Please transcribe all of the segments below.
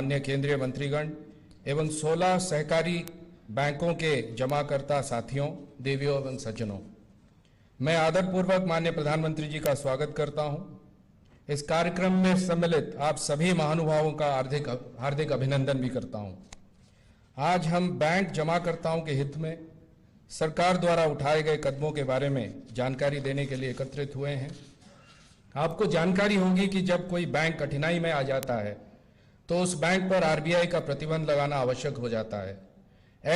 माननीय केंद्रीय मंत्रीगण एवं 16 सहकारी बैंकों के जमाकर्ता साथियों, देवियों एवं सज्जनों, मैं आदरपूर्वक माननीय प्रधानमंत्री जी का स्वागत करता हूं। इस कार्यक्रम में सम्मिलित आप सभी महानुभावों का हार्दिक अभिनंदन भी करता हूं। आज हम बैंक जमाकर्ताओं के हित में सरकार द्वारा उठाए गए कदमों के बारे में जानकारी देने के लिए एकत्रित हुए हैं। आपको जानकारी होगी कि जब कोई बैंक कठिनाई में आ जाता है तो उस बैंक पर आरबीआई का प्रतिबंध लगाना आवश्यक हो जाता है।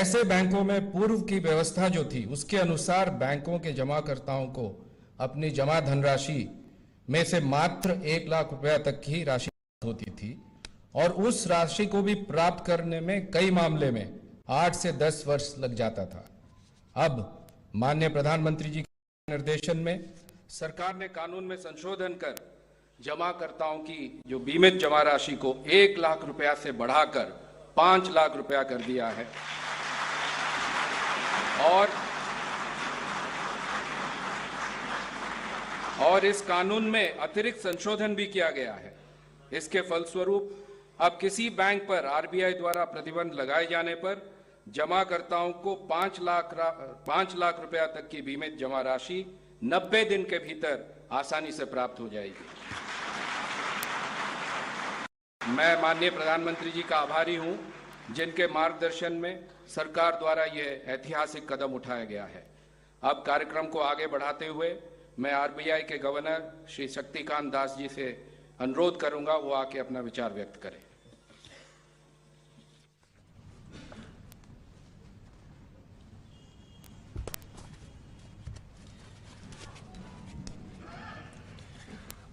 ऐसे बैंकों में पूर्व की व्यवस्था जो थी उसके अनुसार बैंकों के जमाकर्ताओं को अपनी जमा धनराशि में से मात्र 1 लाख रुपया तक की राशि होती थी और उस राशि को भी प्राप्त करने में कई मामले में 8 से 10 वर्ष लग जाता था। अब माननीय प्रधानमंत्री जी के निर्देशन में सरकार ने कानून में संशोधन कर जमाकर्ताओं की जो बीमित जमा राशि को 1 लाख रुपया से बढ़ाकर 5 लाख रुपया कर दिया है और इस कानून में अतिरिक्त संशोधन भी किया गया है। इसके फलस्वरूप अब किसी बैंक पर आरबीआई द्वारा प्रतिबंध लगाए जाने पर जमाकर्ताओं को 5 लाख रुपया तक की बीमित जमा राशि 90 दिन के भीतर आसानी से प्राप्त हो जाएगी। मैं माननीय प्रधानमंत्री जी का आभारी हूं, जिनके मार्गदर्शन में सरकार द्वारा यह ऐतिहासिक कदम उठाया गया है। अब कार्यक्रम को आगे बढ़ाते हुए मैं आरबीआई के गवर्नर श्री शक्तिकांत दास जी से अनुरोध करूंगा वो आके अपना विचार व्यक्त करें।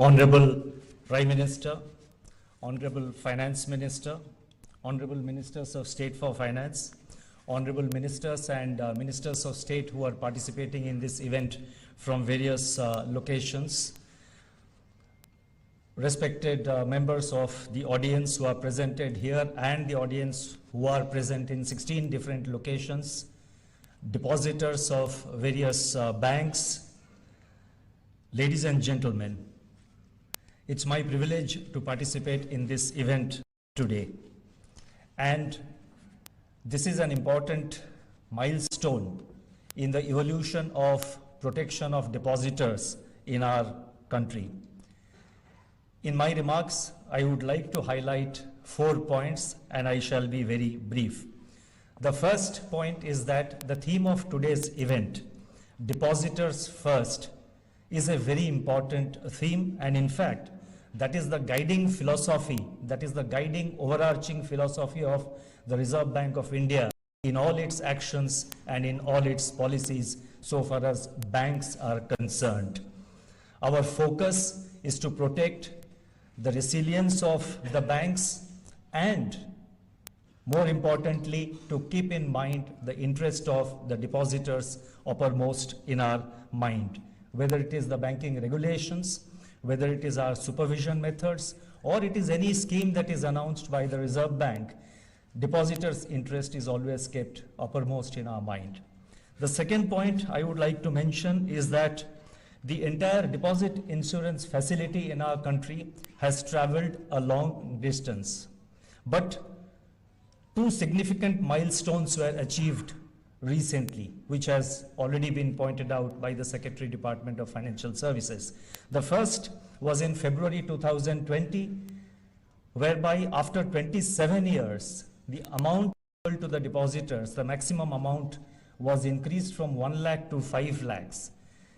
Honorable Prime Minister, Honorable Finance Minister, Honorable Ministers of State for Finance, Honorable Ministers and Ministers of State who are participating in this event from various locations, respected members of the audience who are presented here and the audience who are present in 16 different locations, depositors of various banks, ladies and gentlemen, it's my privilege to participate in this event today. And this is an important milestone in the evolution of protection of depositors in our country. In my remarks, I would like to highlight 4 points, and I shall be very brief. The first point is that the theme of today's event, Depositors First, is a very important theme, and in fact, that is the guiding philosophy, that is the guiding overarching philosophy of the Reserve Bank of India in all its actions and in all its policies so far as banks are concerned. Our focus is to protect the resilience of the banks and, more importantly, to keep in mind the interest of the depositors uppermost in our mind, whether it is the banking regulations, whether it is our supervision methods, or it is any scheme that is announced by the Reserve Bank. Depositors' interest is always kept uppermost in our mind. The second point I would like to mention is that the entire deposit insurance facility in our country has traveled a long distance. But 2 significant milestones were achieved recently, which has already been pointed out by the Secretary Department of Financial Services. The first was in February 2020, whereby after 27 years, the amount to the depositors, the maximum amount was increased from 1 lakh to 5 lakhs.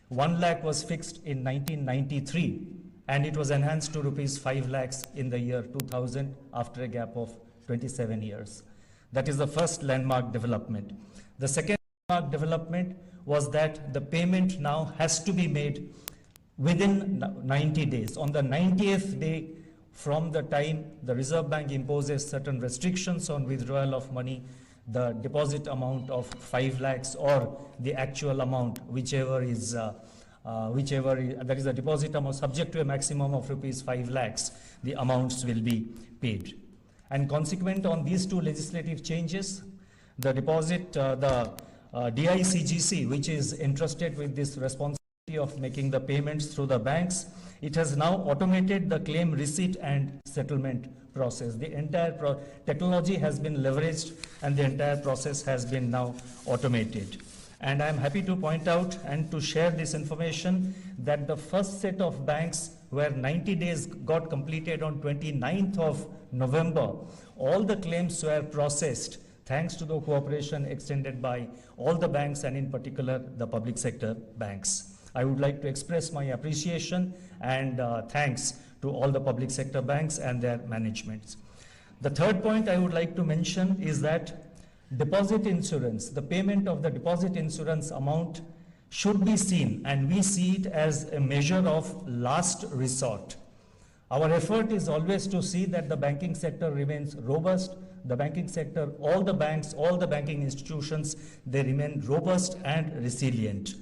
1 lakh was fixed in 1993, and it was enhanced to rupees 5 lakhs in the year 2000 after a gap of 27 years. That is the first landmark development. The second landmark development was that the payment now has to be made within 90 days. On the 90th day from the time the Reserve Bank imposes certain restrictions on withdrawal of money, the deposit amount of 5 lakhs or the actual amount, whichever is that is the deposit amount subject to a maximum of rupees 5 lakhs, the amounts will be paid. And consequent on these 2 legislative changes, the DICGC, which is entrusted with this responsibility of making the payments through the banks. It has now automated the claim receipt and settlement process. The entire technology has been leveraged and the entire process has been now automated. And I'm happy to point out and to share this information that the first set of banks where 90 days got completed on 29th of November, all the claims were processed thanks to the cooperation extended by all the banks and in particular the public sector banks. I would like to express my appreciation and thanks to all the public sector banks and their managements. The third point I would like to mention is that deposit insurance, the payment of the deposit insurance amount should be seen, and we see it as a measure of last resort. Our effort is always to see that the banking sector remains robust. The banking sector, all the banks, all the banking institutions, they remain robust and resilient.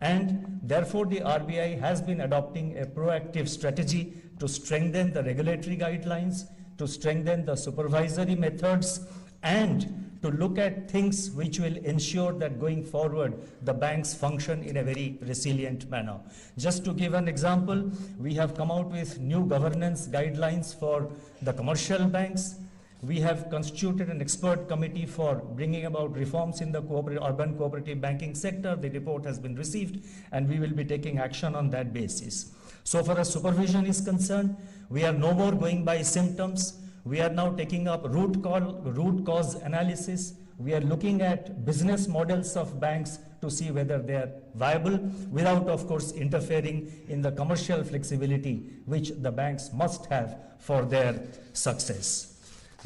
And therefore, the RBI has been adopting a proactive strategy to strengthen the regulatory guidelines, to strengthen the supervisory methods, and to look at things which will ensure that going forward, the banks function in a very resilient manner. Just to give an example, we have come out with new governance guidelines for the commercial banks. We have constituted an expert committee for bringing about reforms in the urban cooperative banking sector. The report has been received and we will be taking action on that basis. So far as supervision is concerned, we are no more going by symptoms. We are now taking up root cause analysis. We are looking at business models of banks to see whether they are viable without, of course, interfering in the commercial flexibility which the banks must have for their success.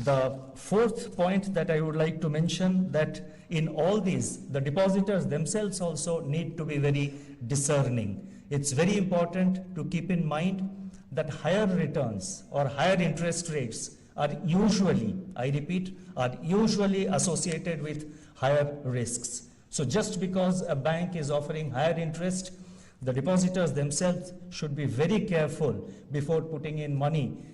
The fourth point that I would like to mention, that in all these, the depositors themselves also need to be very discerning. It's very important to keep in mind that higher returns or higher interest rates are usually, I repeat, are usually associated with higher risks. So just because a bank is offering higher interest, the depositors themselves should be very careful before putting in money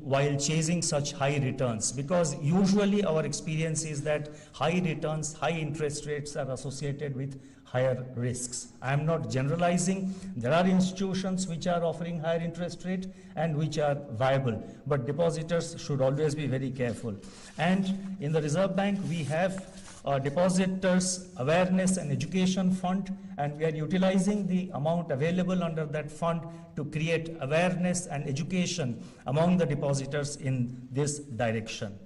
while chasing such high returns, because usually our experience is that high returns, high interest rates are associated with higher risks. I am not generalizing. There are institutions which are offering higher interest rate and which are viable, but depositors should always be very careful. And in the Reserve Bank, we have Depositors Awareness and Education Fund, and we are utilizing the amount available under that fund to create awareness and education among the depositors in this direction.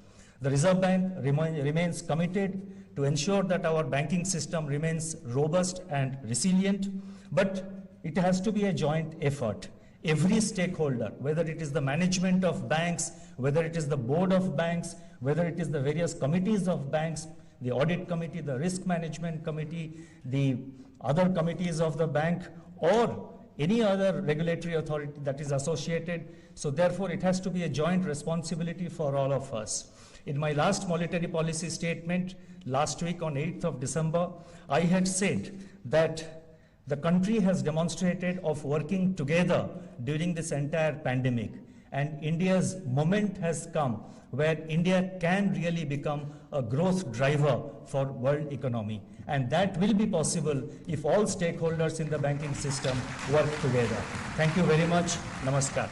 The Reserve Bank remains committed to ensure that our banking system remains robust and resilient, but it has to be a joint effort. Every stakeholder, whether it is the management of banks, whether it is the board of banks, whether it is the various committees of banks, the audit committee, the risk management committee, the other committees of the bank, or any other regulatory authority that is associated. So therefore, it has to be a joint responsibility for all of us. In my last monetary policy statement last week on 8th of December, I had said that the country has demonstrated of working together during this entire pandemic, and India's moment has come where India can really become a growth driver for world economy. And that will be possible if all stakeholders in the banking system work together. Thank you very much. Namaskar.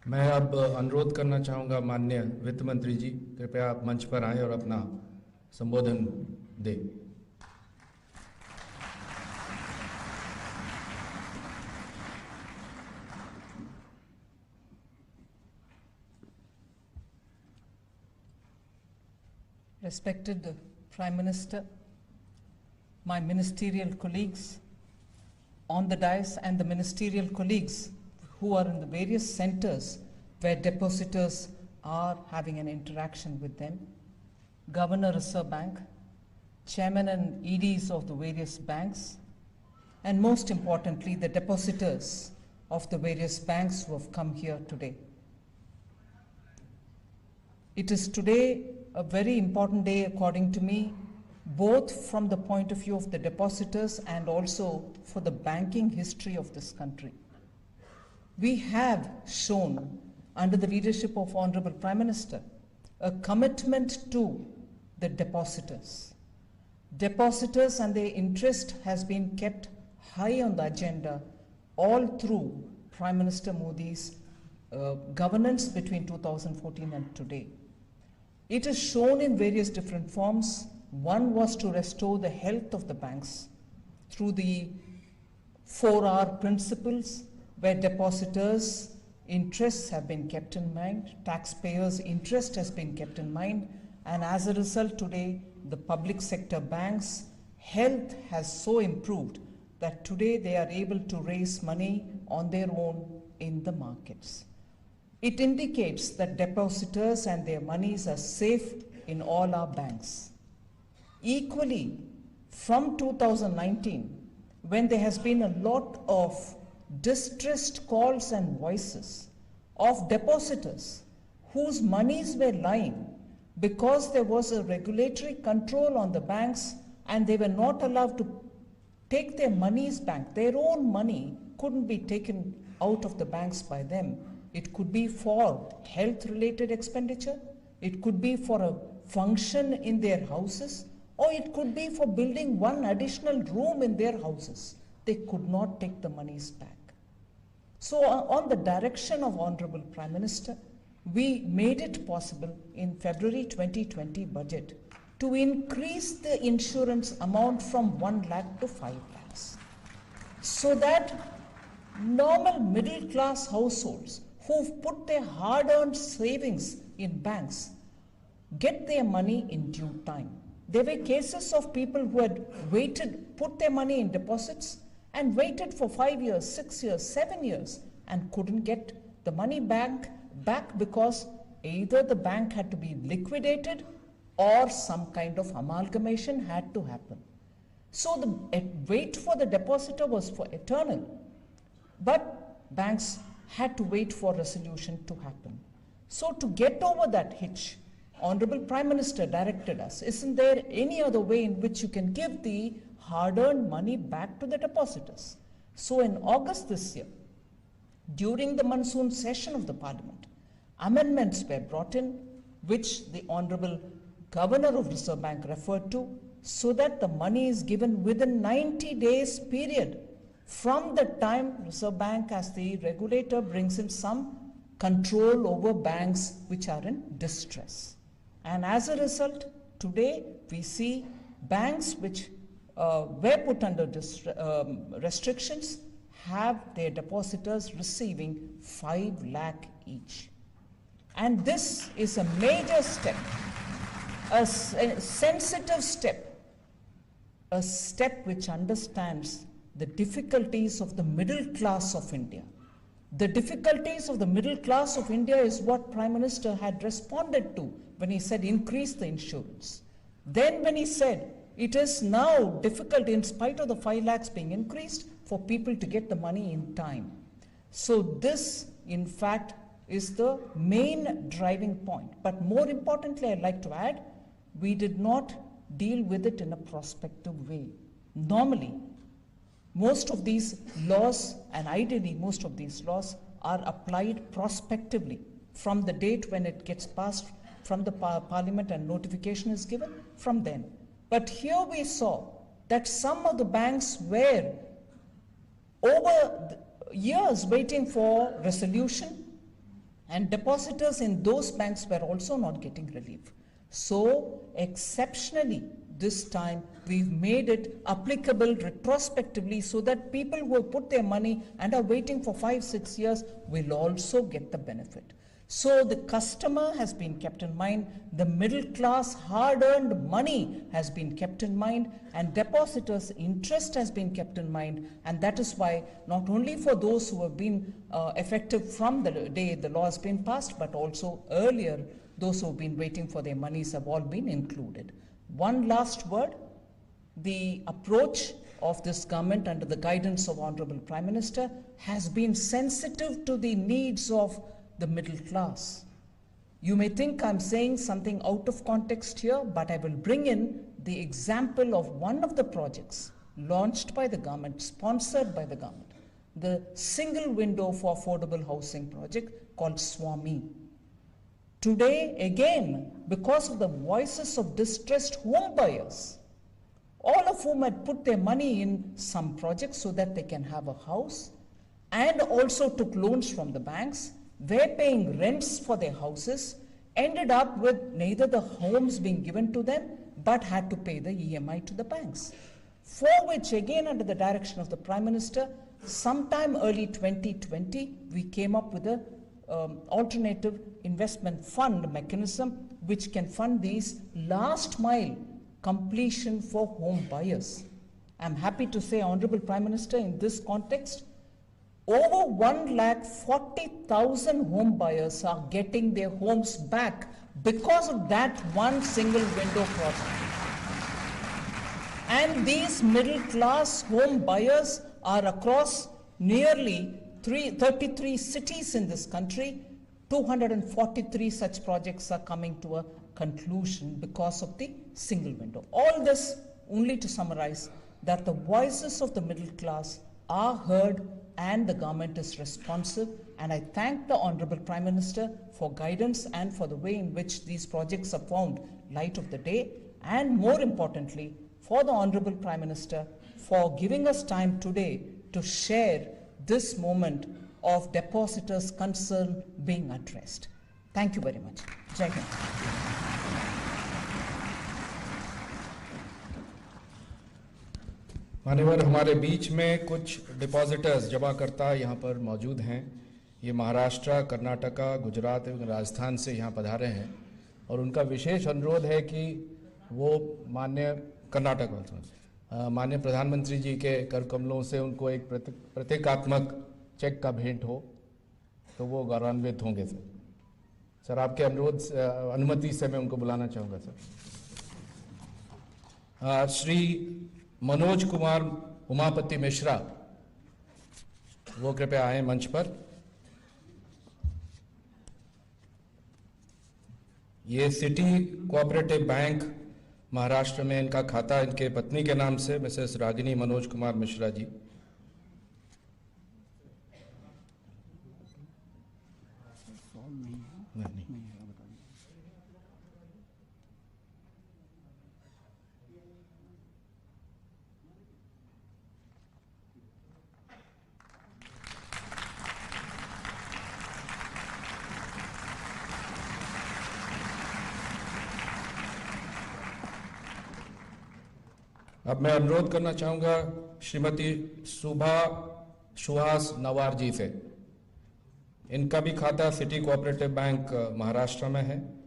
मैं अब अनुरोध करना चाहूँगा माननीय वित्त मंत्री जी, कृपया आप मंच पर आएं और अपना संबोधन दें। Respected Prime Minister, my ministerial colleagues on the dais and the ministerial colleagues who are in the various centers where depositors are having an interaction with them, Governor Reserve Bank, Chairman and EDs of the various banks, and most importantly, the depositors of the various banks who have come here today. It is today a very important day, according to me, both from the point of view of the depositors and also for the banking history of this country. We have shown, under the leadership of Honorable Prime Minister, a commitment to the depositors. Depositors and their interest has been kept high on the agenda all through Prime Minister Modi's governance between 2014 and today. It is shown in various different forms. One was to restore the health of the banks through the 4R principles, where depositors' interests have been kept in mind, taxpayers' interest has been kept in mind, and as a result today, the public sector banks' health has so improved that today they are able to raise money on their own in the markets. It indicates that depositors and their monies are safe in all our banks. Equally, from 2019, when there has been a lot of distressed calls and voices of depositors whose monies were lying because there was a regulatory control on the banks and they were not allowed to take their monies back. Their own money couldn't be taken out of the banks by them. It could be for health-related expenditure, it could be for a function in their houses, or it could be for building one additional room in their houses. They could not take the monies back. So on the direction of Honorable Prime Minister, we made it possible in February 2020 budget to increase the insurance amount from 1 lakh to 5 lakhs. So that normal middle class households who've put their hard-earned savings in banks get their money in due time. There were cases of people who had waited, put their money in deposits and waited for 5 years, 6 years, 7 years and couldn't get the money back because either the bank had to be liquidated or some kind of amalgamation had to happen. So the wait for the depositor was for eternal, but banks had to wait for resolution to happen. So to get over that hitch, Honorable Prime Minister directed us, isn't there any other way in which you can give the hard-earned money back to the depositors? So in August this year, during the monsoon session of the Parliament, amendments were brought in which the Honorable Governor of Reserve Bank referred to, so that the money is given within 90 days period from the time Reserve Bank as the regulator brings in some control over banks which are in distress. And as a result, today we see banks which were put under restrictions have their depositors receiving 5 lakh each. And this is a major step, a sensitive step, a step which understands the difficulties of the middle class of India. The difficulties of the middle class of India is what Prime Minister had responded to when he said increase the insurance. Then when he said it is now difficult in spite of the 5 lakhs being increased for people to get the money in time. So this in fact is the main driving point. But more importantly, I'd like to add, we did not deal with it in a prospective way. Normally, most of these laws, and ideally most of these laws, are applied prospectively from the date when it gets passed from the Parliament and notification is given from then. But here we saw that some of the banks were over years waiting for resolution, and depositors in those banks were also not getting relief. So exceptionally, this time we've made it applicable retrospectively so that people who have put their money and are waiting for 5-6 years will also get the benefit. So the customer has been kept in mind, the middle class hard-earned money has been kept in mind, and depositors' interest has been kept in mind, and that is why not only for those who have been effective from the day the law has been passed, but also earlier, those who have been waiting for their monies have all been included. One last word, the approach of this government under the guidance of Honorable Prime Minister has been sensitive to the needs of the middle class. You may think I'm saying something out of context here, but I will bring in the example of one of the projects launched by the government, sponsored by the government, the single window for affordable housing project called Swami. Today, again, because of the voices of distressed home buyers, all of whom had put their money in some projects so that they can have a house, and also took loans from the banks, were paying rents for their houses, ended up with neither the homes being given to them, but had to pay the EMI to the banks. For which, again, under the direction of the Prime Minister, sometime early 2020, we came up with a alternative investment fund mechanism which can fund these last mile completion for home buyers. I'm happy to say, Honorable Prime Minister, in this context, over 140,000 home buyers are getting their homes back because of that one single window project. And these middle class home buyers are across nearly 33 cities in this country. 243 such projects are coming to a conclusion because of the single window. All this only to summarize that the voices of the middle class are heard and the government is responsive. And I thank the Honorable Prime Minister for guidance and for the way in which these projects have found light of the day. And more importantly, for the Honorable Prime Minister for giving us time today to share this moment of depositors' concern being addressed. Thank you very much. Jai Hind. मान्यवर, हमारे बीच में कुछ depositors जमाकर्ता यहाँ पर मौजूद हैं। ये महाराष्ट्र, कर्नाटका, गुजरात एवं राजस्थान से यहाँ पधारे हैं और उनका विशेष अनुरोध है कि वो माननीय प्रधानमंत्री जी के कर कमलों से उनको एक प्रतीकात्मक चेक का भेंट हो तो वो गौरवान्वित होंगे। सर, आपके अनुमति से मैं उनको बुलाना चाहूँगा। सर, श्री मनोज कुमार उमापति मिश्रा, वो कृपया आए मंच पर। ये सिटी कोऑपरेटिव बैंक महाराष्ट्र में इनका खाता इनके पत्नी के नाम से, मिसेस रागिनी मनोज कुमार मिश्रा जी। नहीं। अब मैं अनुरोध करना चाहूँगा श्रीमती सुहास नवार जी से। इनका भी खाता सिटी कोऑपरेटिव बैंक महाराष्ट्र में है।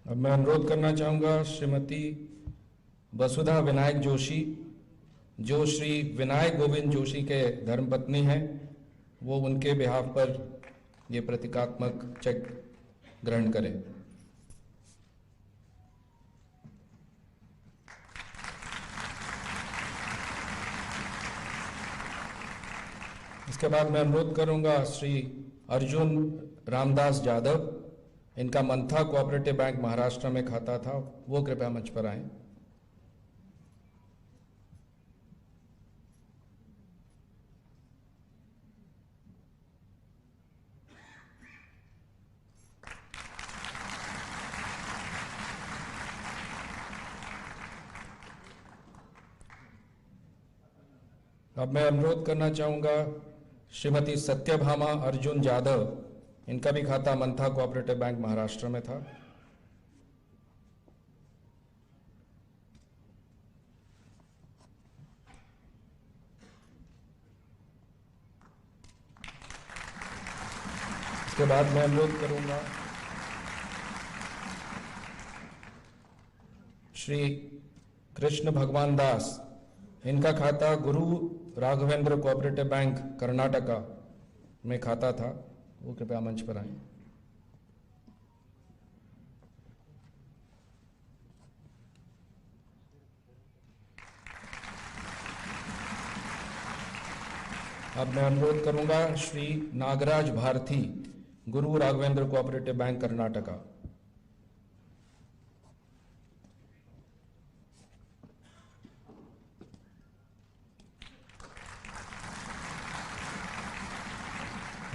अब मैं अनुरोध करना चाहूँगा श्रीमती वसुधा विनायक जोशी, जो श्री विनायक गोविंद जोशी के धर्मपत्नी हैं, वो उनके बिहाफ पर ये प्रतीकात्मक चेक ग्रहण करें। इसके बाद मैं अनुरोध करूँगा श्री अर्जुन रामदास जाधव, इनका मंथा कोऑपरेटिव बैंक महाराष्ट्र में खाता था, वो कृपया मंच पर आएं। अब मैं अनुरोध करना चाहूँगा श्रीमती सत्यभामा अर्जुन जाधव, इनका भी खाता मंथा कोऑपरेटिव बैंक महाराष्ट्र में था। इसके बाद मैं अनुरोध करूंगा श्री कृष्ण भगवान दास, इनका खाता गुरु राघवेंद्र कोऑपरेटिव बैंक कर्नाटका में खाता था, वो कृपया मंच पर आए। अब मैं अनुरोध करूंगा श्री नागराज भारती, गुरु राघवेंद्र कोऑपरेटिव बैंक कर्नाटका।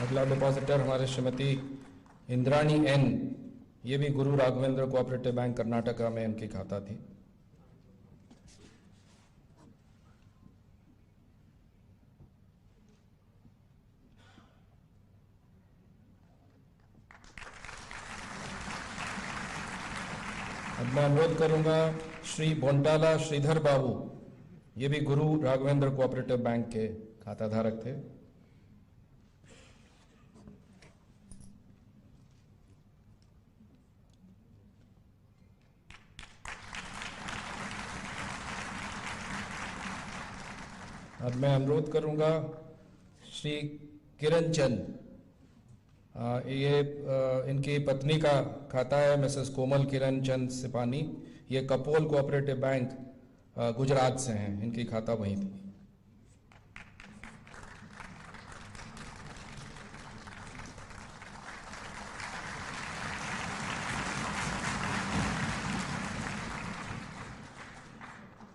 अगला डिपॉजिटर हमारे श्रीमती इंद्राणी एन, ये भी गुरु राघवेंद्र कोऑपरेटिव बैंक कर्नाटका में इनकी खाता थी। अब मैं अनुरोध करूंगा श्री बोंटाला श्रीधर बाबू, ये भी गुरु राघवेंद्र कोऑपरेटिव बैंक के खाता धारक थे। अब मैं अनुरोध करूंगा श्री किरण चंद, ये इनकी पत्नी का खाता है, मिसेस कोमल किरण चंद सिपानी, ये कपोल कोऑपरेटिव बैंक गुजरात से हैं, इनकी खाता वहीं थी।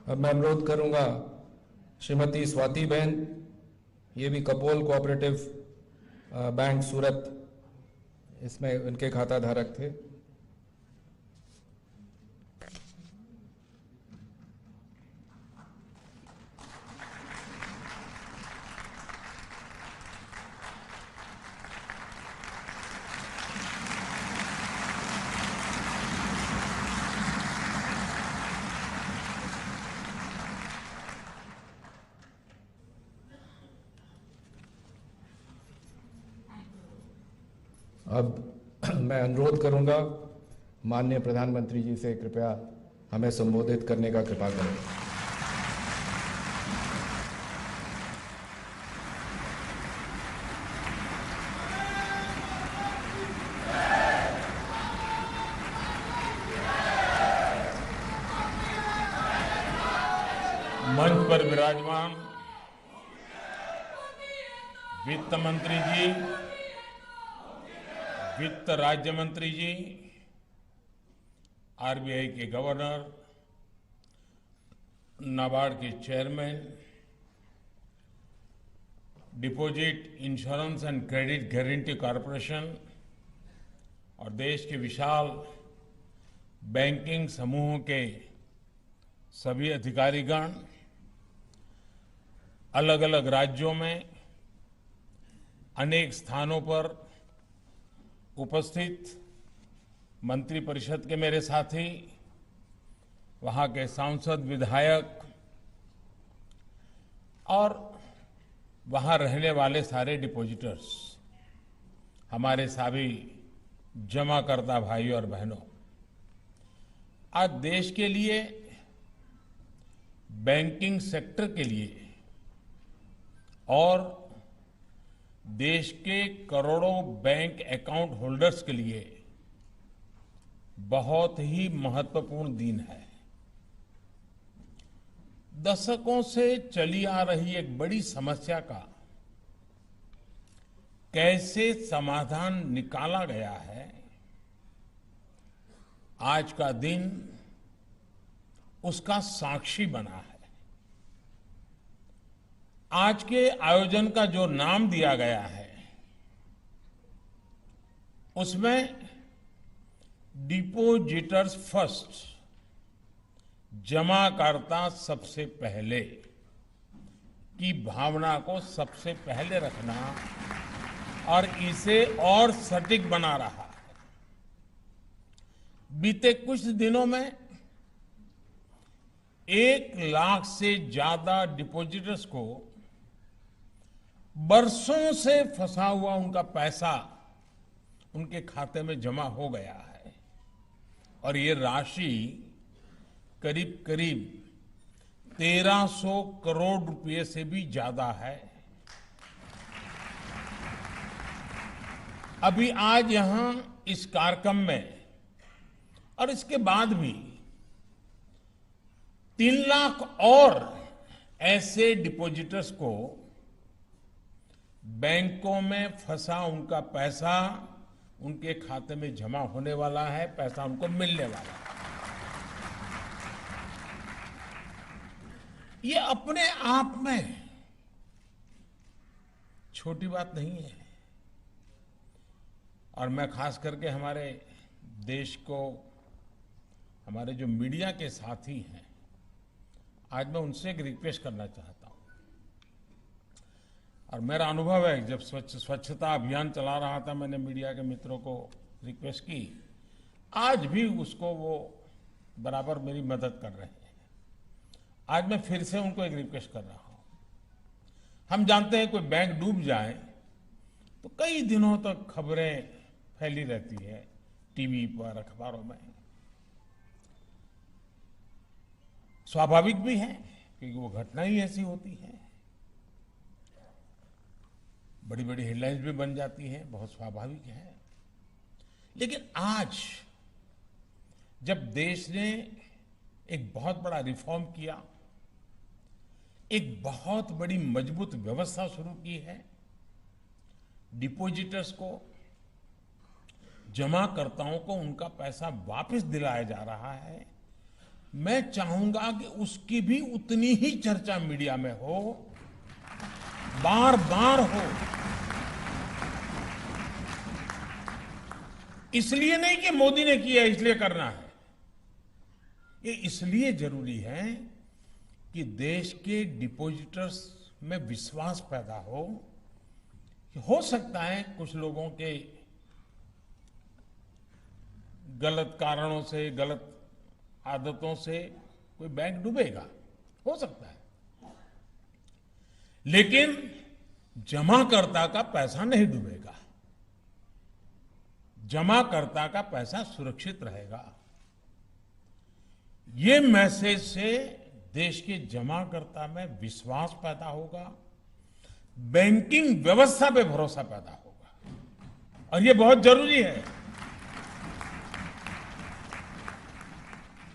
अब मैं अनुरोध करूंगा श्रीमती स्वाति बहन, ये भी कपोल कोऑपरेटिव बैंक सूरत, इसमें इनके खाता धारक थे। अब मैं अनुरोध करूंगा माननीय प्रधानमंत्री जी से कृपया हमें संबोधित करने का कृपा करें। मंच पर विराजमान वित्त मंत्री जी, वित्त राज्य मंत्री जी, आरबीआई के गवर्नर, नाबार्ड के chairman, deposit insurance and credit guarantee corporation और देश के विशाल बैंकिंग समूहों के सभी अधिकारीगण, अलग अलग राज्यों में अनेक स्थानों पर उपस्थित मंत्रिपरिषद के मेरे साथी, वहां के सांसद, विधायक और वहां रहने वाले सारे डिपॉजिटर्स, हमारे सभी जमाकर्ता भाई और बहनों, आज देश के लिए, बैंकिंग सेक्टर के लिए और देश के करोड़ों बैंक अकाउंट होल्डर्स के लिए बहुत ही महत्वपूर्ण दिन है। दशकों से चली आ रही एक बड़ी समस्या का कैसे समाधान निकाला गया है, आज का दिन उसका साक्षी बना है। आज के आयोजन का जो नाम दिया गया है, उसमें डिपॉजिटर्स फर्स्ट, जमाकर्ता सबसे पहले की भावना को सबसे पहले रखना और इसे और सटीक बना रहा है। बीते कुछ दिनों में 1 लाख से ज्यादा डिपॉजिटर्स को बरसों से फंसा हुआ उनका पैसा उनके खाते में जमा हो गया है और ये राशि करीब करीब 1300 करोड़ रुपए से भी ज्यादा है। अभी आज यहां इस कार्यक्रम में और इसके बाद भी 3 लाख और ऐसे डिपॉजिटर्स को बैंकों में फंसा उनका पैसा उनके खाते में जमा होने वाला है, पैसा उनको मिलने वाला है। ये अपने आप में छोटी बात नहीं है। और मैं खास करके हमारे देश को, हमारे जो मीडिया के साथी हैं, आज मैं उनसे एक रिक्वेस्ट करना चाहता हूं। और मेरा अनुभव है, जब स्वच्छता अभियान चला रहा था, मैंने मीडिया के मित्रों को रिक्वेस्ट की, आज भी उसको वो बराबर मेरी मदद कर रहे हैं। आज मैं फिर से उनको एक रिक्वेस्ट कर रहा हूं। हम जानते हैं कोई बैंक डूब जाए तो कई दिनों तक खबरें फैली रहती है, टीवी पर, अखबारों में। स्वाभाविक भी है क्योंकि वो घटना ही ऐसी होती है, बड़ी बड़ी हेडलाइंस भी बन जाती हैं, बहुत स्वाभाविक है। लेकिन आज जब देश ने एक बहुत बड़ा रिफॉर्म किया, एक बहुत बड़ी मजबूत व्यवस्था शुरू की है, डिपॉजिटर्स को, जमाकर्ताओं को उनका पैसा वापस दिलाया जा रहा है, मैं चाहूंगा कि उसकी भी उतनी ही चर्चा मीडिया में हो, बार बार हो। इसलिए नहीं कि मोदी ने किया इसलिए करना है, ये इसलिए जरूरी है कि देश के डिपॉजिटर्स में विश्वास पैदा हो सकता है कुछ लोगों के गलत कारणों से, गलत आदतों से कोई बैंक डूबेगा, हो सकता है, लेकिन जमाकर्ता का पैसा नहीं डूबेगा, जमाकर्ता का पैसा सुरक्षित रहेगा। ये मैसेज से देश के जमाकर्ता में विश्वास पैदा होगा, बैंकिंग व्यवस्था पे भरोसा पैदा होगा, और ये बहुत जरूरी है।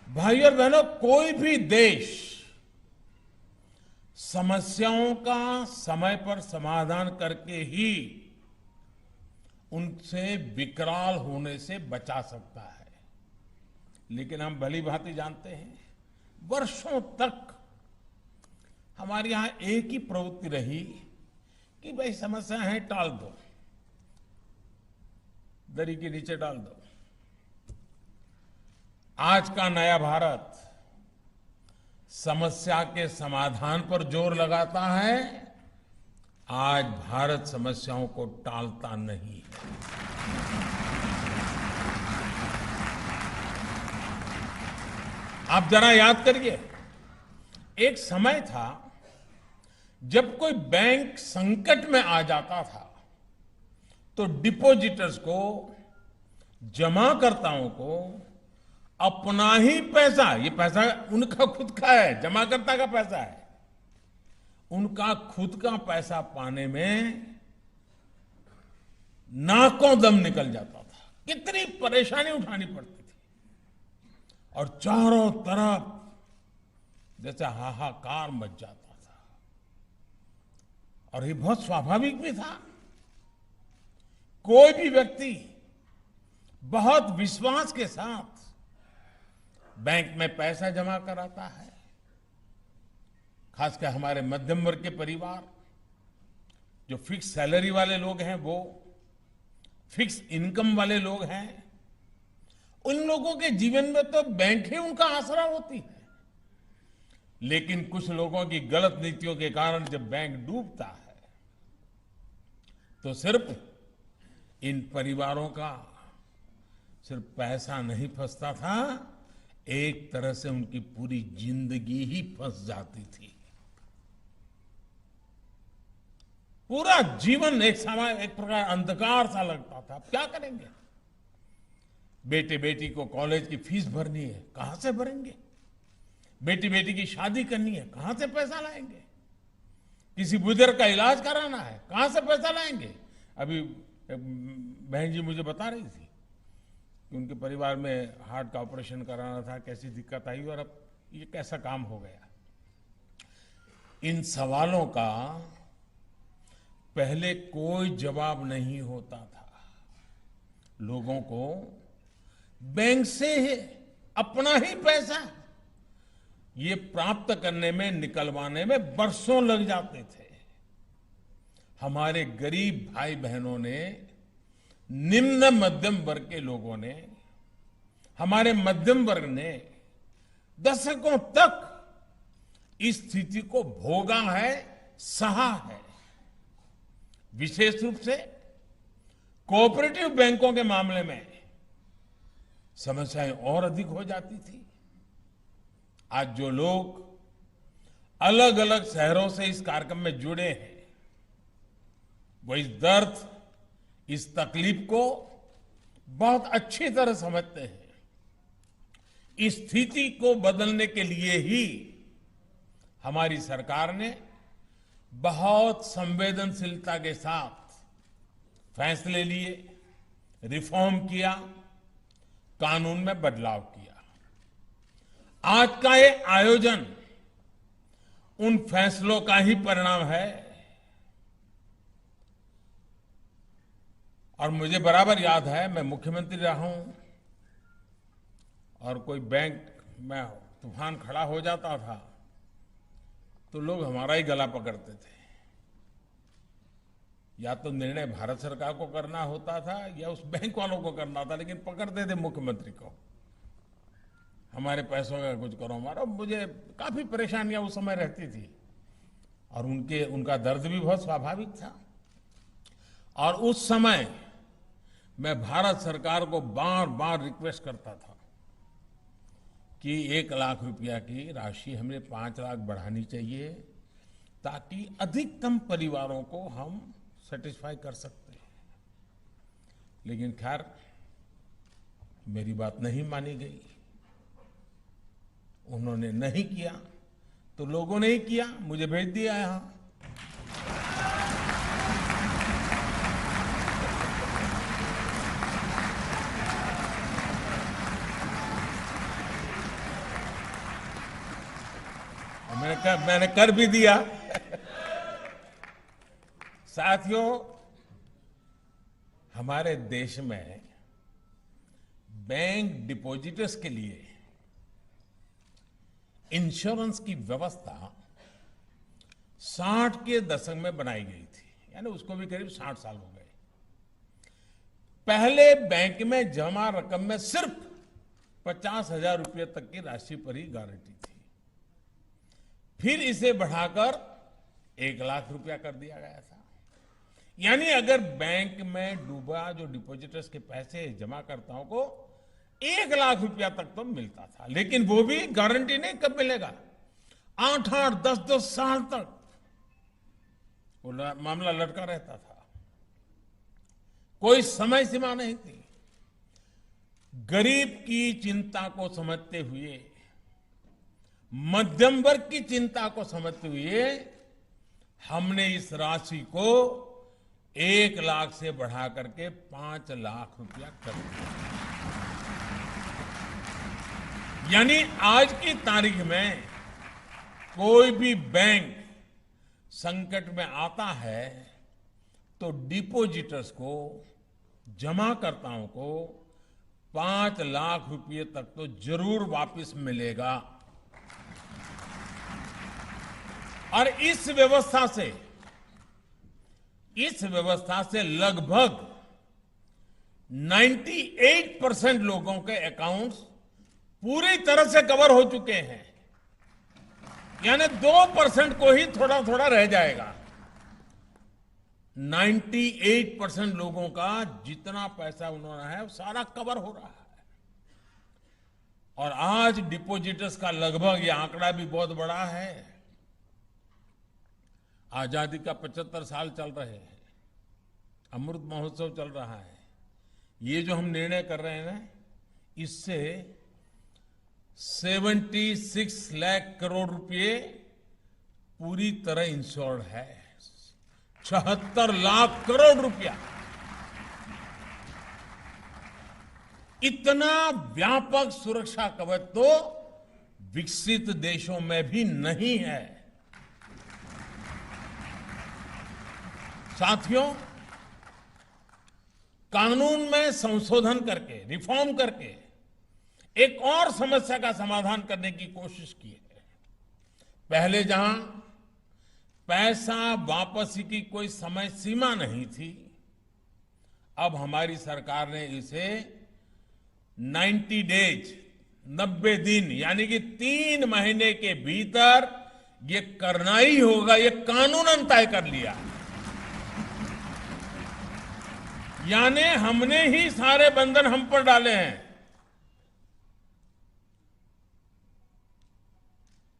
भाइयों और बहनों, कोई भी देश समस्याओं का समय पर समाधान करके ही उनसे विकराल होने से बचा सकता है। लेकिन हम भली भांति जानते हैं, वर्षों तक हमारे यहां एक ही प्रवृत्ति रही कि भाई समस्या है, टाल दो, दरी के नीचे डाल दो। आज का नया भारत समस्या के समाधान पर जोर लगाता है। आज भारत समस्याओं को टालता नहीं है। आप जरा याद करिए, एक समय था जब कोई बैंक संकट में आ जाता था तो डिपॉजिटर्स को, जमाकर्ताओं को अपना ही पैसा, ये पैसा उनका खुद का है, जमाकर्ता का पैसा है, उनका खुद का पैसा पाने में नाकों दम निकल जाता था। कितनी परेशानी उठानी पड़ती थी, और चारों तरफ जैसे हाहाकार मच जाता था। और ये बहुत स्वाभाविक भी था। कोई भी व्यक्ति बहुत विश्वास के साथ बैंक में पैसा जमा कराता है, खासकर हमारे मध्यम वर्ग के परिवार, जो फिक्स सैलरी वाले लोग हैं, वो फिक्स इनकम वाले लोग हैं, उन लोगों के जीवन में तो बैंक ही उनका आसरा होती है। लेकिन कुछ लोगों की गलत नीतियों के कारण जब बैंक डूबता है तो सिर्फ इन परिवारों का सिर्फ पैसा नहीं फंसता था, एक तरह से उनकी पूरी जिंदगी ही फंस जाती थी। पूरा जीवन एक प्रकार अंधकार सा लगता था। अब क्या करेंगे? बेटे बेटी को कॉलेज की फीस भरनी है, कहां से भरेंगे? बेटी की शादी करनी है, कहां से पैसा लाएंगे? किसी बुजुर्ग का इलाज कराना है, कहां से पैसा लाएंगे? अभी बहन जी मुझे बता रही थी कि उनके परिवार में हार्ट का ऑपरेशन कराना था, कैसी दिक्कत आई, और अब ये कैसा काम हो गया। इन सवालों का पहले कोई जवाब नहीं होता था। लोगों को बैंक से अपना ही पैसा ये प्राप्त करने में, निकलवाने में बरसों लग जाते थे। हमारे गरीब भाई बहनों ने, निम्न मध्यम वर्ग के लोगों ने, हमारे मध्यम वर्ग ने दशकों तक इस स्थिति को भोगा है, सहा है। विशेष रूप से कोऑपरेटिव बैंकों के मामले में समस्याएं और अधिक हो जाती थी। आज जो लोग अलग अलग शहरों से इस कार्यक्रम में जुड़े हैं, वो इस दर्द, इस तकलीफ को बहुत अच्छी तरह समझते हैं। इस स्थिति को बदलने के लिए ही हमारी सरकार ने बहुत संवेदनशीलता के साथ फैसले लिए, रिफॉर्म किया, कानून में बदलाव किया। आज का ये आयोजन उन फैसलों का ही परिणाम है। और मुझे बराबर याद है, मैं मुख्यमंत्री रहा हूं और कोई बैंक में तूफान खड़ा हो जाता था तो लोग हमारा ही गला पकड़ते थे। या तो निर्णय भारत सरकार को करना होता था या उस बैंक वालों को करना था, लेकिन पकड़ते थे मुख्यमंत्री को। हमारे पैसों का कुछ करो, हमारा। मुझे काफी परेशानियां उस समय रहती थी और उनका दर्द भी बहुत स्वाभाविक था। और उस समय मैं भारत सरकार को बार बार रिक्वेस्ट करता था कि 1 लाख रुपया की राशि हमें 5 लाख बढ़ानी चाहिए, ताकि अधिकतम परिवारों को हम सेटिस्फाई कर सकते हैं। लेकिन खैर, मेरी बात नहीं मानी गई। उन्होंने नहीं किया तो लोगों ने ही किया, मुझे भेज दिया यहां। मैंने कर भी दिया। साथियों, हमारे देश में बैंक डिपॉजिटर्स के लिए इंश्योरेंस की व्यवस्था 60 के दशक में बनाई गई थी, यानी उसको भी करीब 60 साल हो गए। पहले बैंक में जमा रकम में सिर्फ 50,000 रुपये तक की राशि पर ही गारंटी थी। फिर इसे बढ़ाकर 1 लाख रुपया कर दिया गया था। यानी अगर बैंक में डूबा जो डिपॉजिटर्स के पैसे जमाकर्ताओं को 1 लाख रुपया तक तो मिलता था, लेकिन वो भी गारंटी नहीं कब मिलेगा, 8-8, 10-10 साल तक वो मामला लटका रहता था। कोई समय सीमा नहीं थी। गरीब की चिंता को समझते हुए, मध्यम वर्ग की चिंता को समझते हुए हमने इस राशि को 1 लाख से बढ़ा करके 5 लाख रुपया कर दिया। यानी आज की तारीख में कोई भी बैंक संकट में आता है तो डिपॉजिटर्स को, जमाकर्ताओं को 5 लाख रुपये तक तो जरूर वापस मिलेगा। और इस व्यवस्था से लगभग 98% लोगों के अकाउंट्स पूरी तरह से कवर हो चुके हैं। यानी 2% को ही थोड़ा थोड़ा रह जाएगा। 98% लोगों का जितना पैसा उन्होंने है सारा कवर हो रहा है। और आज डिपॉजिटर्स का लगभग, ये आंकड़ा भी बहुत बड़ा है, आजादी का 75 साल चल रहे हैं, अमृत महोत्सव चल रहा है। ये जो हम निर्णय कर रहे हैं ना, इससे 76 लाख करोड़ रुपए पूरी तरह इंश्योर्ड है। 76 लाख करोड़ रुपया, इतना व्यापक सुरक्षा कवच तो विकसित देशों में भी नहीं है। साथियों, कानून में संशोधन करके, रिफॉर्म करके एक और समस्या का समाधान करने की कोशिश की है। पहले जहां पैसा वापसी की कोई समय सीमा नहीं थी, अब हमारी सरकार ने इसे 90 डेज, 90 दिन, यानी कि 3 महीने के भीतर ये करना ही होगा, ये कानूनन तय कर लिया। यानी हमने ही सारे बंधन हम पर डाले हैं,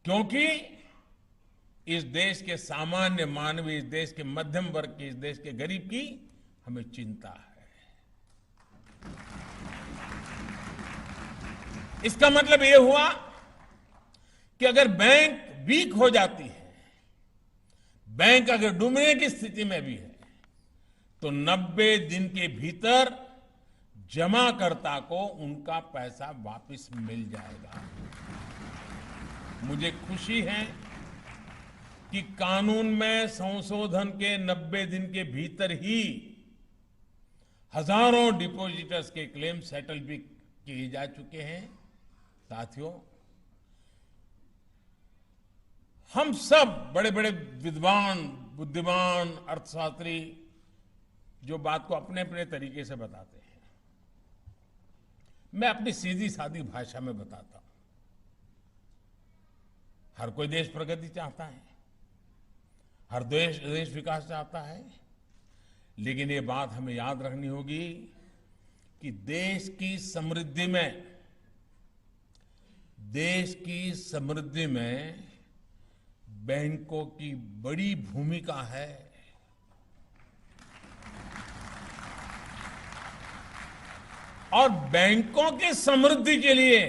क्योंकि इस देश के सामान्य मानव, इस देश के मध्यम वर्ग की, इस देश के गरीब की हमें चिंता है। इसका मतलब यह हुआ कि अगर बैंक वीक हो जाती है, बैंक अगर डूबने की स्थिति में भी है, तो 90 दिन के भीतर जमाकर्ता को उनका पैसा वापस मिल जाएगा। मुझे खुशी है कि कानून में संशोधन के 90 दिन के भीतर ही हजारों डिपॉजिटर्स के क्लेम सेटल भी किए जा चुके हैं। साथियों, हम सब बड़े बड़े विद्वान, बुद्धिमान, अर्थशास्त्री जो बात को अपने अपने तरीके से बताते हैं, मैं अपनी सीधी सादी भाषा में बताता हूं। हर कोई देश प्रगति चाहता है, हर देश विकास चाहता है, लेकिन ये बात हमें याद रखनी होगी कि देश की समृद्धि में बैंकों की बड़ी भूमिका है। और बैंकों की समृद्धि के लिए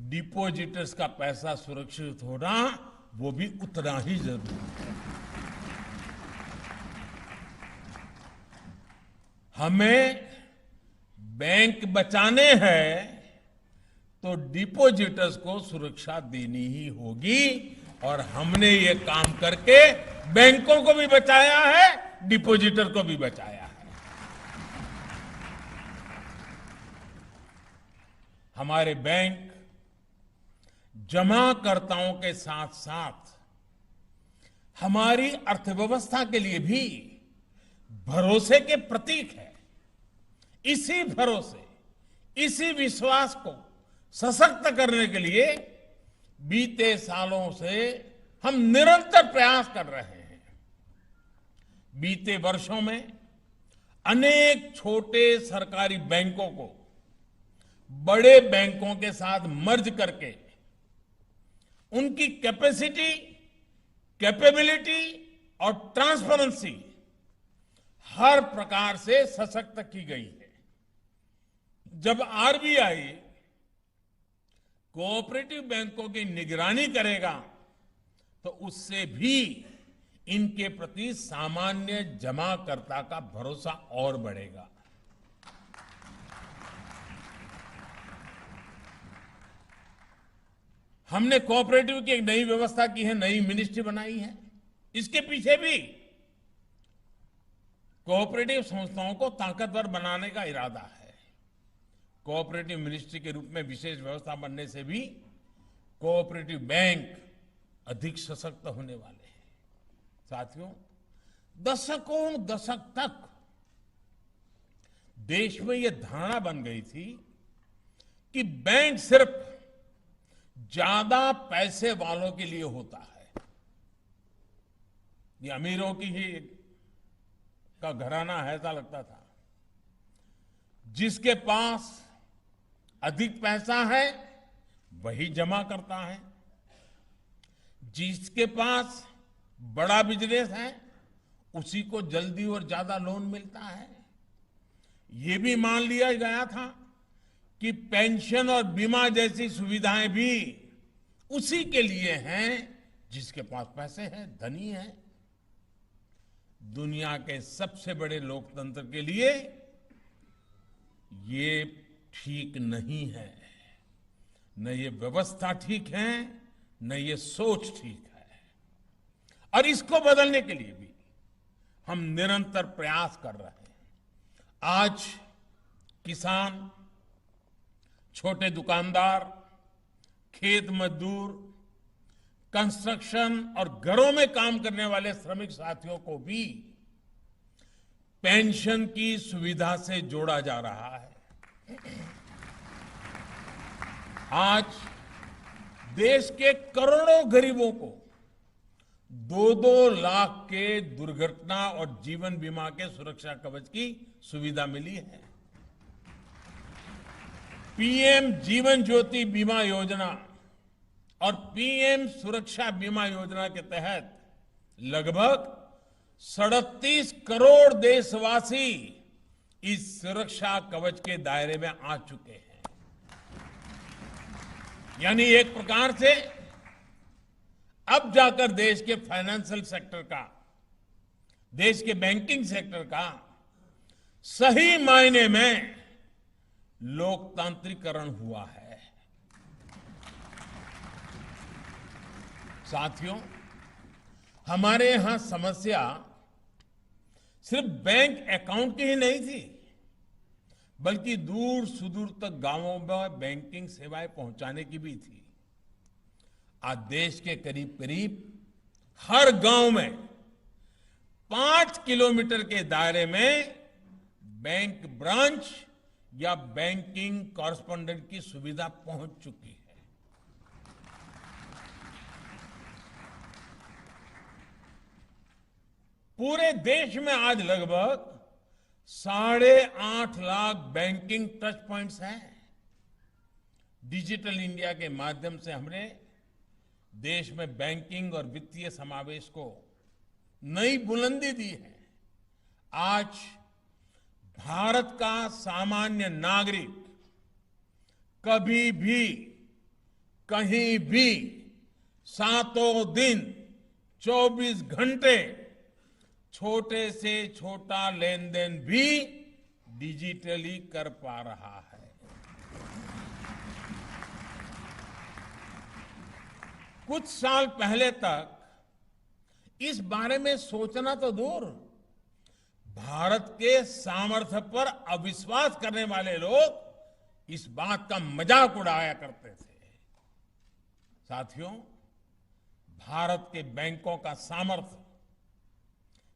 डिपॉजिटर्स का पैसा सुरक्षित होना वो भी उतना ही जरूरी है। हमें बैंक बचाने हैं तो डिपॉजिटर्स को सुरक्षा देनी ही होगी, और हमने ये काम करके बैंकों को भी बचाया है, डिपॉजिटर को भी बचाया है। हमारे बैंक जमाकर्ताओं के साथ साथ हमारी अर्थव्यवस्था के लिए भी भरोसे के प्रतीक है। इसी भरोसे, इसी विश्वास को सशक्त करने के लिए बीते सालों से हम निरंतर प्रयास कर रहे हैं। बीते वर्षों में अनेक छोटे सरकारी बैंकों को बड़े बैंकों के साथ मर्ज करके उनकी कैपेसिटी, कैपेबिलिटी और ट्रांसपेरेंसी हर प्रकार से सशक्त की गई है। जब आरबीआई कोऑपरेटिव बैंकों की निगरानी करेगा तो उससे भी इनके प्रति सामान्य जमाकर्ता का भरोसा और बढ़ेगा। हमने कोऑपरेटिव की एक नई व्यवस्था की है, नई मिनिस्ट्री बनाई है। इसके पीछे भी कोऑपरेटिव संस्थाओं को ताकतवर बनाने का इरादा है। कोऑपरेटिव मिनिस्ट्री के रूप में विशेष व्यवस्था बनने से भी कोऑपरेटिव बैंक अधिक सशक्त होने वाले हैं। साथियों, दशक तक देश में यह धारणा बन गई थी कि बैंक सिर्फ ज्यादा पैसे वालों के लिए होता है। ये अमीरों की ही का घराना है ऐसा लगता था। जिसके पास अधिक पैसा है वही जमा करता है, जिसके पास बड़ा बिजनेस है उसी को जल्दी और ज्यादा लोन मिलता है। ये भी मान लिया गया था कि पेंशन और बीमा जैसी सुविधाएं भी उसी के लिए हैं जिसके पास पैसे हैं, धनी है। दुनिया के सबसे बड़े लोकतंत्र के लिए ये ठीक नहीं है। न ये व्यवस्था ठीक है, न ये सोच ठीक है। और इसको बदलने के लिए भी हम निरंतर प्रयास कर रहे हैं। आज किसान, छोटे दुकानदार, खेत मजदूर, कंस्ट्रक्शन और घरों में काम करने वाले श्रमिक साथियों को भी पेंशन की सुविधा से जोड़ा जा रहा है। आज देश के करोड़ों गरीबों को 2-2 लाख के दुर्घटना और जीवन बीमा के सुरक्षा कवच की सुविधा मिली है। पीएम जीवन ज्योति बीमा योजना और पीएम सुरक्षा बीमा योजना के तहत लगभग 37 करोड़ देशवासी इस सुरक्षा कवच के दायरे में आ चुके हैं। यानी एक प्रकार से अब जाकर देश के फाइनेंशियल सेक्टर का, देश के बैंकिंग सेक्टर का सही मायने में लोकतांत्रिकरण हुआ है। साथियों, हमारे यहां समस्या सिर्फ बैंक अकाउंट की ही नहीं थी, बल्कि दूर सुदूर तक गांवों में बैंकिंग सेवाएं पहुंचाने की भी थी। आज देश के करीब करीब हर गांव में 5 किलोमीटर के दायरे में बैंक ब्रांच या बैंकिंग कॉरेस्पॉन्डेंट की सुविधा पहुंच चुकी है। पूरे देश में आज लगभग 8.5 लाख बैंकिंग टच पॉइंट्स हैं। डिजिटल इंडिया के माध्यम से हमने देश में बैंकिंग और वित्तीय समावेश को नई बुलंदी दी है। आज भारत का सामान्य नागरिक कभी भी, कहीं भी, सातों दिन, 24 घंटे छोटे से छोटा लेन देन भी डिजिटली कर पा रहा है। कुछ साल पहले तक इस बारे में सोचना तो दूर, भारत के सामर्थ्य पर अविश्वास करने वाले लोग इस बात का मजाक उड़ाया करते थे। साथियों, भारत के बैंकों का सामर्थ्य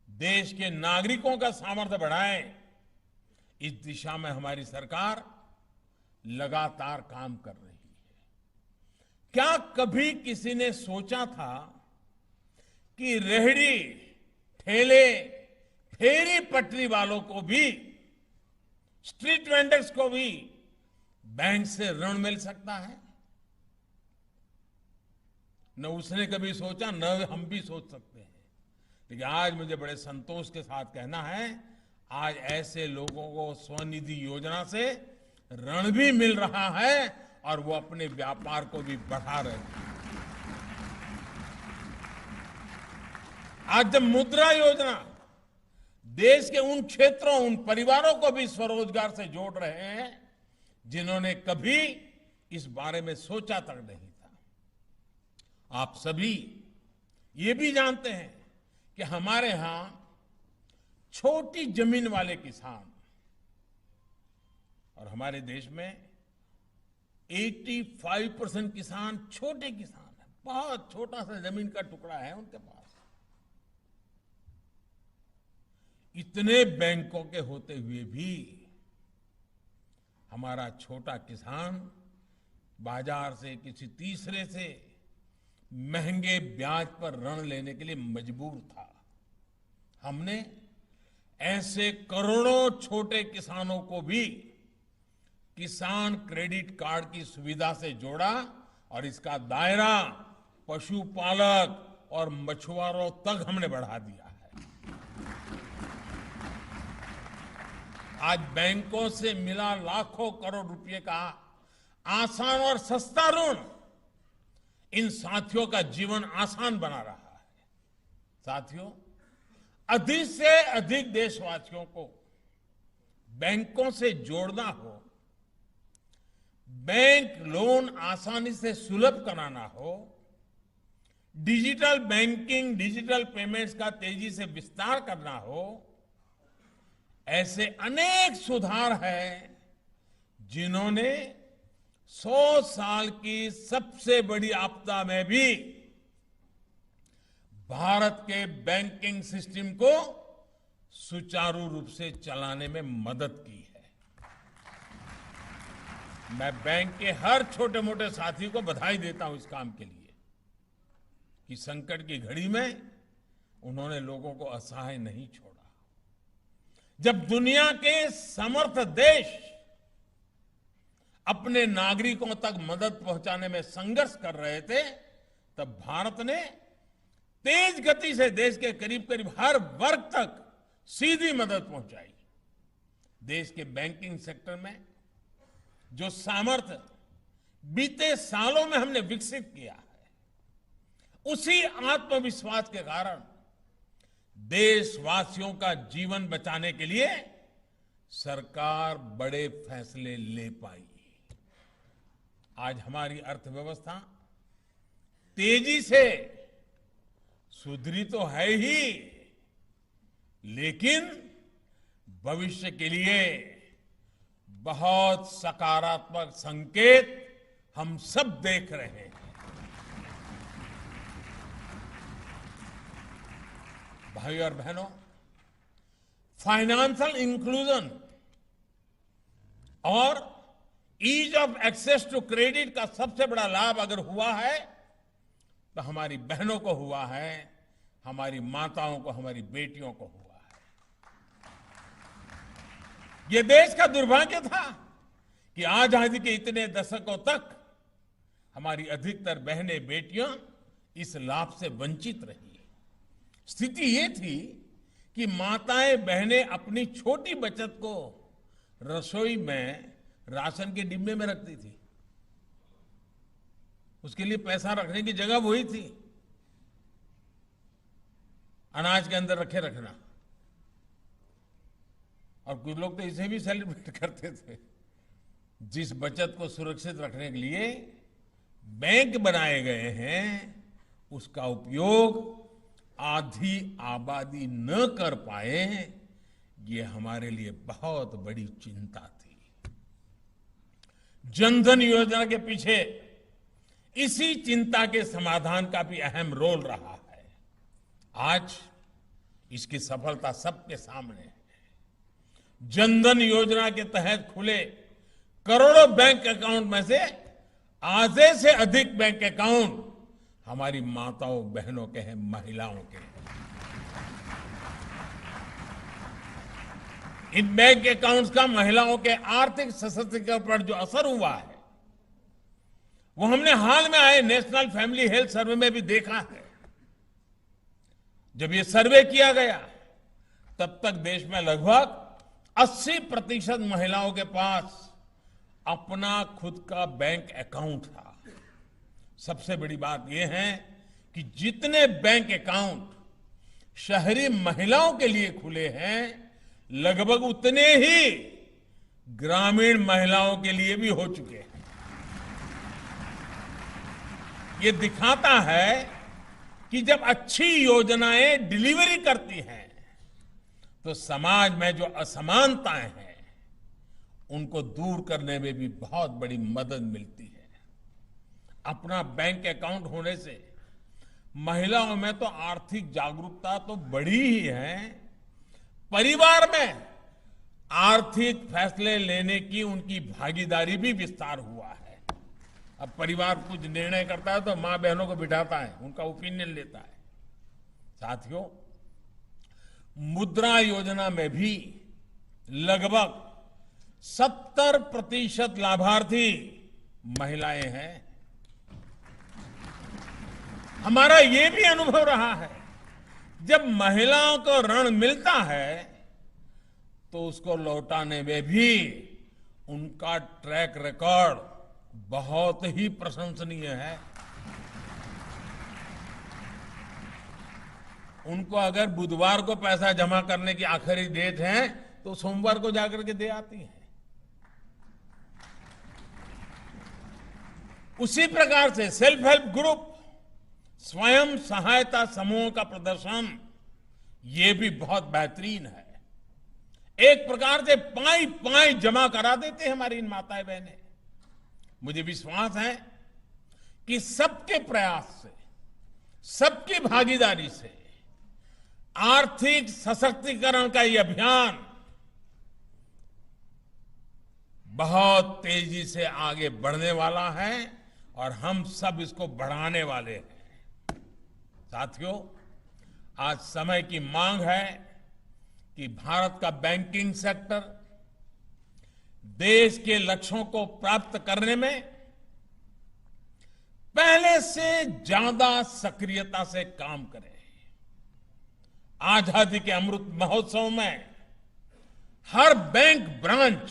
देश के नागरिकों का सामर्थ्य बढ़ाए, इस दिशा में हमारी सरकार लगातार काम कर रही है। क्या कभी किसी ने सोचा था कि रेहड़ी, ठेले, फेरी पटरी वालों को भी, स्ट्रीट वेंडर्स को भी बैंक से ऋण मिल सकता है? न उसने कभी सोचा, न हम भी सोच सकते हैं। लेकिन आज मुझे बड़े संतोष के साथ कहना है, आज ऐसे लोगों को स्वनिधि योजना से ऋण भी मिल रहा है और वो अपने व्यापार को भी बढ़ा रहे हैं। आज जब मुद्रा योजना देश के उन क्षेत्रों, उन परिवारों को भी स्वरोजगार से जोड़ रहे हैं जिन्होंने कभी इस बारे में सोचा तक नहीं था। आप सभी ये भी जानते हैं कि हमारे यहां छोटी जमीन वाले किसान, और हमारे देश में 85% किसान छोटे किसान हैं, बहुत छोटा सा जमीन का टुकड़ा है उनके पास। इतने बैंकों के होते हुए भी हमारा छोटा किसान बाजार से किसी तीसरे से महंगे ब्याज पर ऋण लेने के लिए मजबूर था। हमने ऐसे करोड़ों छोटे किसानों को भी किसान क्रेडिट कार्ड की सुविधा से जोड़ा और इसका दायरा पशुपालक और मछुआरों तक हमने बढ़ा दिया है। आज बैंकों से मिला लाखों करोड़ रुपए का आसान और सस्ता ऋण इन साथियों का जीवन आसान बना रहा है। साथियों, अधिक से अधिक देशवासियों को बैंकों से जोड़ना हो, बैंक लोन आसानी से सुलभ कराना हो, डिजिटल बैंकिंग, डिजिटल पेमेंट्स का तेजी से विस्तार करना हो, ऐसे अनेक सुधार हैं जिन्होंने 100 साल की सबसे बड़ी आपदा में भी भारत के बैंकिंग सिस्टम को सुचारू रूप से चलाने में मदद की है। मैं बैंक के हर छोटे मोटे साथी को बधाई देता हूं इस काम के लिए कि संकट की घड़ी में उन्होंने लोगों को असहाय नहीं छोड़ा। जब दुनिया के समर्थ देश अपने नागरिकों तक मदद पहुंचाने में संघर्ष कर रहे थे, तब भारत ने तेज गति से देश के करीब करीब हर वर्ग तक सीधी मदद पहुंचाई। देश के बैंकिंग सेक्टर में जो सामर्थ्य बीते सालों में हमने विकसित किया है, उसी आत्मविश्वास के कारण देशवासियों का जीवन बचाने के लिए सरकार बड़े फैसले ले पाई। आज हमारी अर्थव्यवस्था तेजी से सुधरी तो है ही, लेकिन भविष्य के लिए बहुत सकारात्मक संकेत हम सब देख रहे हैं। भाई और बहनों, फाइनेंशियल इंक्लूजन और ease of access to credit का सबसे बड़ा लाभ अगर हुआ है तो हमारी बहनों को हुआ है, हमारी माताओं को, हमारी बेटियों को हुआ है। यह देश का दुर्भाग्य था कि आजादी के इतने दशकों तक हमारी अधिकतर बहनें, बेटियां इस लाभ से वंचित रही। स्थिति ये थी कि माताएं, बहनें अपनी छोटी बचत को रसोई में राशन के डिब्बे में रखती थी। उसके लिए पैसा रखने की जगह वही थी, अनाज के अंदर रखे रखना। और कुछ लोग तो इसे भी सेलिब्रेट करते थे। जिस बचत को सुरक्षित रखने के लिए बैंक बनाए गए हैं, उसका उपयोग आधी आबादी न कर पाए, ये हमारे लिए बहुत बड़ी चिंता थी। जनधन योजना के पीछे इसी चिंता के समाधान का भी अहम रोल रहा है। आज इसकी सफलता सबके सामने है। जनधन योजना के तहत खुले करोड़ों बैंक अकाउंट में से आधे से अधिक बैंक अकाउंट हमारी माताओं, बहनों के हैं, महिलाओं के हैं। इन बैंक अकाउंट्स का महिलाओं के आर्थिक सशक्तिकरण पर जो असर हुआ है, वो हमने हाल में आए नेशनल फैमिली हेल्थ सर्वे में भी देखा है। जब ये सर्वे किया गया, तब तक देश में लगभग 80% महिलाओं के पास अपना खुद का बैंक अकाउंट था। सबसे बड़ी बात यह है कि जितने बैंक अकाउंट शहरी महिलाओं के लिए खुले हैं, लगभग उतने ही ग्रामीण महिलाओं के लिए भी हो चुके हैं। ये दिखाता है कि जब अच्छी योजनाएं डिलीवरी करती हैं, तो समाज में जो असमानताएं हैं, उनको दूर करने में भी बहुत बड़ी मदद मिलती है। अपना बैंक अकाउंट होने से महिलाओं में तो आर्थिक जागरूकता तो बढ़ी ही है, परिवार में आर्थिक फैसले लेने की उनकी भागीदारी भी विस्तार हुआ है। अब परिवार कुछ निर्णय करता है तो मां बहनों को बिठाता है, उनका ओपिनियन लेता है। साथियों, मुद्रा योजना में भी लगभग 70% लाभार्थी महिलाएं हैं। हमारा ये भी अनुभव रहा है, जब महिलाओं को ऋण मिलता है तो उसको लौटाने में भी उनका ट्रैक रिकॉर्ड बहुत ही प्रशंसनीय है। उनको अगर बुधवार को पैसा जमा करने की आखिरी डेट है, तो सोमवार को जाकर के दे आती हैं। उसी प्रकार से सेल्फ हेल्प ग्रुप स्वयं सहायता समूहों का प्रदर्शन ये भी बहुत बेहतरीन है। एक प्रकार से पाई पाई जमा करा देते हैं हमारी इन माताएं बहनें। मुझे विश्वास है कि सबके प्रयास से, सबकी भागीदारी से आर्थिक सशक्तिकरण का ये अभियान बहुत तेजी से आगे बढ़ने वाला है और हम सब इसको बढ़ाने वाले हैं। साथियों, आज समय की मांग है कि भारत का बैंकिंग सेक्टर देश के लक्ष्यों को प्राप्त करने में पहले से ज्यादा सक्रियता से काम करे। आजादी के अमृत महोत्सव में हर बैंक ब्रांच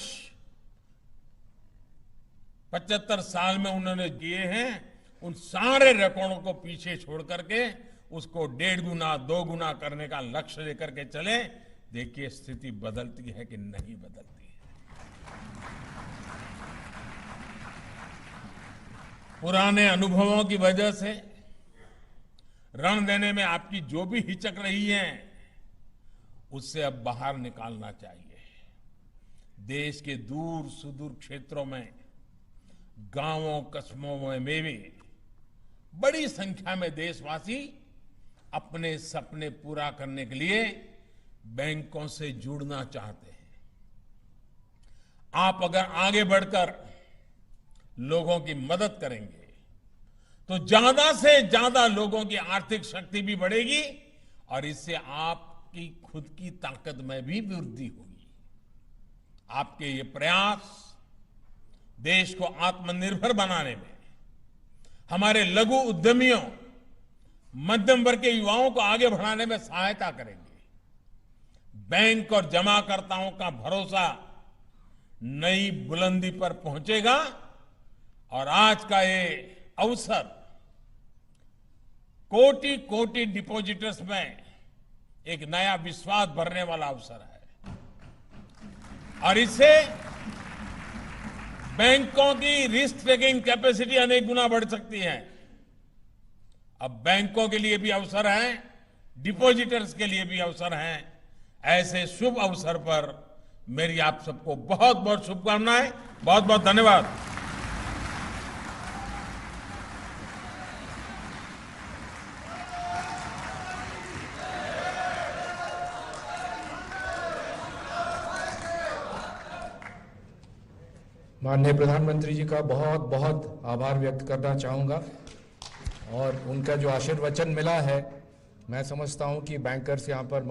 75 साल में उन्होंने किए हैं, उन सारे रिकॉर्डों को पीछे छोड़ करके उसको 1.5 गुना 2 गुना करने का लक्ष्य लेकर के चले। देखिए स्थिति बदलती है कि नहीं बदलती है। पुराने अनुभवों की वजह से ऋण देने में आपकी जो भी हिचक रही है उससे अब बाहर निकालना चाहिए। देश के दूर सुदूर क्षेत्रों में, गांवों कस्बों में भी बड़ी संख्या में देशवासी अपने सपने पूरा करने के लिए बैंकों से जुड़ना चाहते हैं। आप अगर आगे बढ़कर लोगों की मदद करेंगे तो ज्यादा से ज्यादा लोगों की आर्थिक शक्ति भी बढ़ेगी और इससे आपकी खुद की ताकत में भी वृद्धि होगी। आपके ये प्रयास देश को आत्मनिर्भर बनाने में, हमारे लघु उद्यमियों, मध्यम वर्ग के युवाओं को आगे बढ़ाने में सहायता करेंगे। बैंक और जमाकर्ताओं का भरोसा नई बुलंदी पर पहुंचेगा और आज का ये अवसर कोटि कोटि डिपॉजिटर्स में एक नया विश्वास भरने वाला अवसर है और इससे बैंकों की रिस्क टेकिंग कैपेसिटी अनेक गुना बढ़ सकती है। अब बैंकों के लिए भी अवसर है, डिपॉजिटर्स के लिए भी अवसर है। ऐसे शुभ अवसर पर मेरी आप सबको बहुत बहुत शुभकामनाएं। बहुत बहुत धन्यवाद। माननीय प्रधानमंत्री जी का बहुत बहुत आभार व्यक्त करना चाहूँगा और उनका जो आशीर्वचन मिला है, मैं समझता हूँ कि बैंकर्स यहाँ पर